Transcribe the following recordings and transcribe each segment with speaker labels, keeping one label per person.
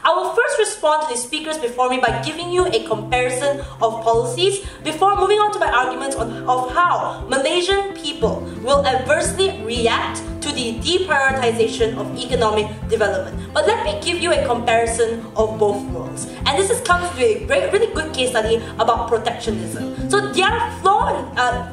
Speaker 1: I will first respond to the speakers before me by giving you a comparison of policies before moving on to my arguments of how Malaysian people will adversely react to the deprioritization of economic development. But let me give you a comparison of both worlds. And this comes to a really good case study about protectionism. So their flaw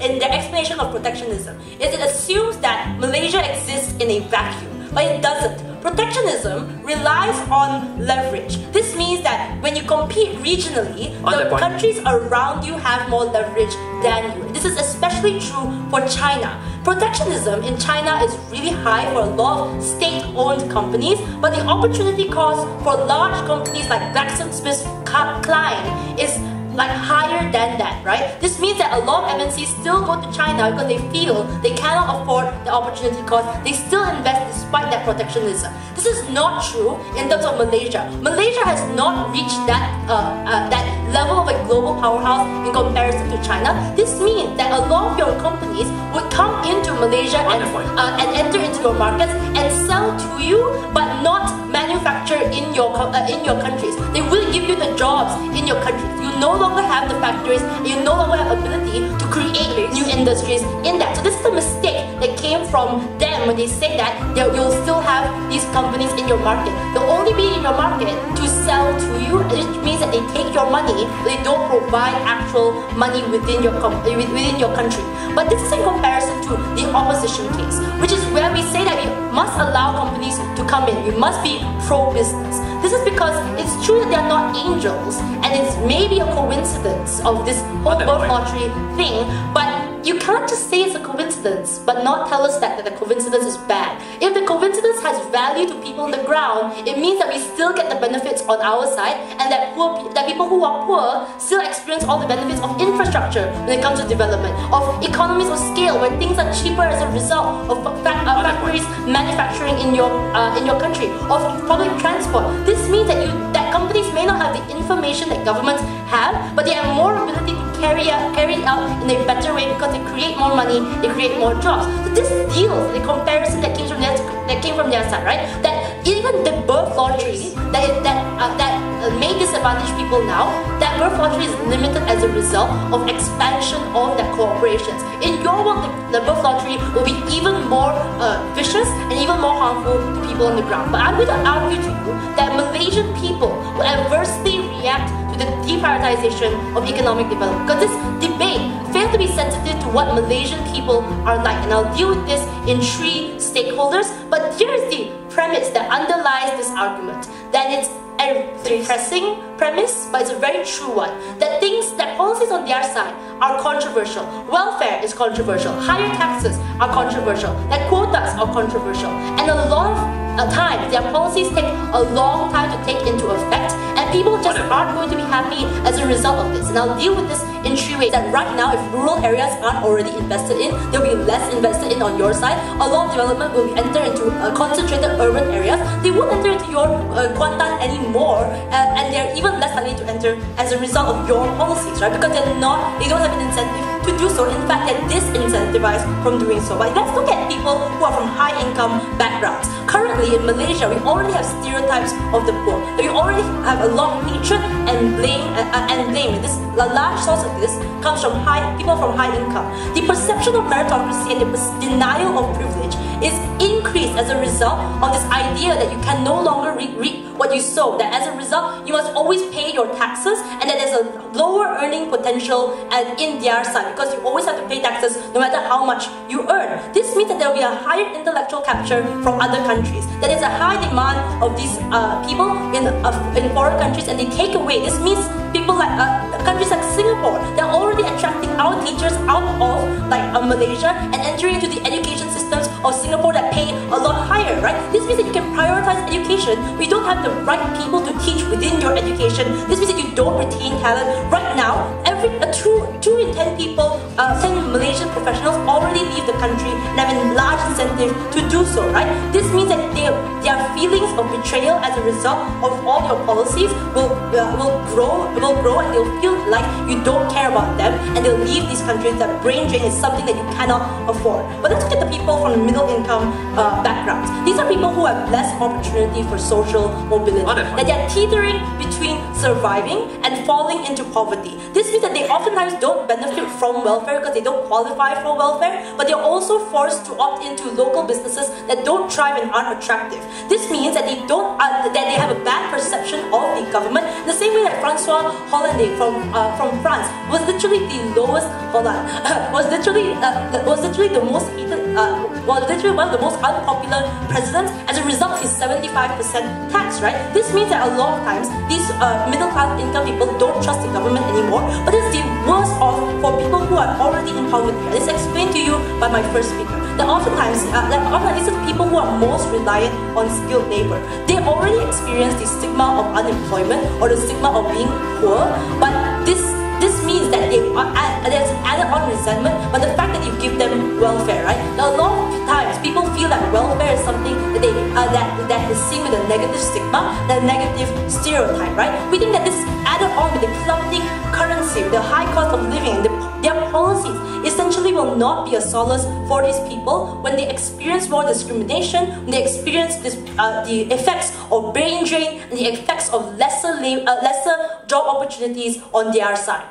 Speaker 1: in their explanation of protectionism is it assumes that Malaysia exists in a vacuum, but it doesn't. Protectionism relies on leverage. This means that when you compete regionally, the countries around you have more leverage than you. This is especially true for China. Protectionism in China is really high for a lot of state-owned companies, but the opportunity cost for large companies like GlaxoSmithKline is like higher than that, right? This means that a lot of MNCs still go to China because they feel they cannot afford the opportunity cost. They still invest despite that protectionism. This is not true in terms of Malaysia. Malaysia has not reached that level of a global powerhouse in comparison to China. This means that a lot of your companies would come into Malaysia and enter into your markets and sell to you, but not manufacture in your countries. They will give you the jobs in your countries. You no longer have the factories, and you no longer have ability to create new industries in that. So this is a mistake that came from them when they say that you'll still have these companies in your market. They'll only be in your market to sell to you, which means that they take your money, but they don't provide actual money within your country. But this is in comparison to the opposition case, which is where we say that we must allow companies to come in. We must be pro-business. This is because it's true that they are not angels, and it's maybe a coincidence of this whole birth lottery thing, but you can't just say it's a coincidence, but not tell us that the coincidence is bad. If the coincidence has value to people on the ground, it means that we still get the benefits on our side, and that people who are poor still experience all the benefits of infrastructure when it comes to development, of economies of scale, where things are cheaper as a result of factories manufacturing in your country, of public transport. This means that companies may not have the information that governments have, but they have more ability to carry it out in a better way because they create more money, they create more jobs. So this deals the comparison that came from their side, right? That even the birth lottery that may disadvantage people now, that birth lottery is limited as a result of expansion of their corporations. In your world, the birth lottery will be even more vicious and even more harmful to people on the ground. But I'm going to argue to you that Malaysian people will adversely react to the deprioritization of economic development, because this debate failed to be sensitive to what Malaysian people are like. And I'll deal with this in 3 stakeholders. But here is the premise that underlies this argument, that it's a depressing premise, but it's a very true one. That policies on their side are controversial. Welfare is controversial. Higher taxes are controversial. That quotas are controversial. And a lot of times, their policies take a long time to take into effect, and people just aren't going to be happy as a result of this. And I'll deal with this in 3 ways. That right now, if rural areas aren't already invested in, they'll be less invested in on your side. A lot of development will enter into concentrated urban areas. They won't enter into your Kuantan anymore, and they're even less likely to enter as a result of your policies, right? Because they don't have an incentive to do so. In fact, they're disincentivized from doing so. But let's look at people who are from high-income backgrounds. Currently in Malaysia, we already have stereotypes of the poor. We already have a lot of hatred and blame. A large source of this comes from people from high income. The perception of meritocracy and the denial of privilege is increased as a result of this idea that you can no longer reap what you sow. That as a result, you must always pay your taxes, and that there's a lower earning potential in their side because you always have to pay taxes no matter how much you earn. This means that there will be a higher intellectual capture from other countries. That is a high demand of these people in foreign countries, and they take away. This means people like countries like Singapore, they're already attracting our teachers out of Malaysia and entering into the education systems of Singapore that pay a lot higher, right? This means that you can prioritize education. We don't have the right people to teach within your education. This means that you don't retain talent. Right now, two in 10 people, 10 Malaysian professionals already leave the country and have a large incentive to do so, right? This means that their feelings of betrayal as a result of all your policies will grow, and they'll feel like you don't care about them, and they'll leave these countries. That brain drain is something that you cannot afford. But let's look at the people from middle income backgrounds. These are people who have less opportunity for social mobility. That they're teetering between surviving and falling into poverty. This means that they oftentimes don't benefit from welfare because they don't qualify for welfare, but they're also forced to opt into local businesses that don't thrive and aren't attractive. This means that they don't that they have a bad perception of the government. In the same way that François Hollande from France was literally the lowest was literally the most hated, was literally one of the most unpopular presidents. As a result, he's 75% tax, right? This means that a lot of times these middle class income people don't trust the government anymore. But it's the worst off for people who are already in poverty. This is explained to you by my first speaker. That oftentimes, these are people who are most reliant on skilled labor. They already experience the stigma of unemployment or the stigma of being poor, but this means that there's added on resentment by the fact that you give them welfare, right? Now, a lot of times people feel that welfare is something that that is seen with a negative stigma, the negative stereotype, right? We think that this added on with the plummeting currency, the high cost of living, their policies essentially will not be a solace for these people when they experience more discrimination, when they experience the effects of brain drain and the effects of lesser job opportunities on their side.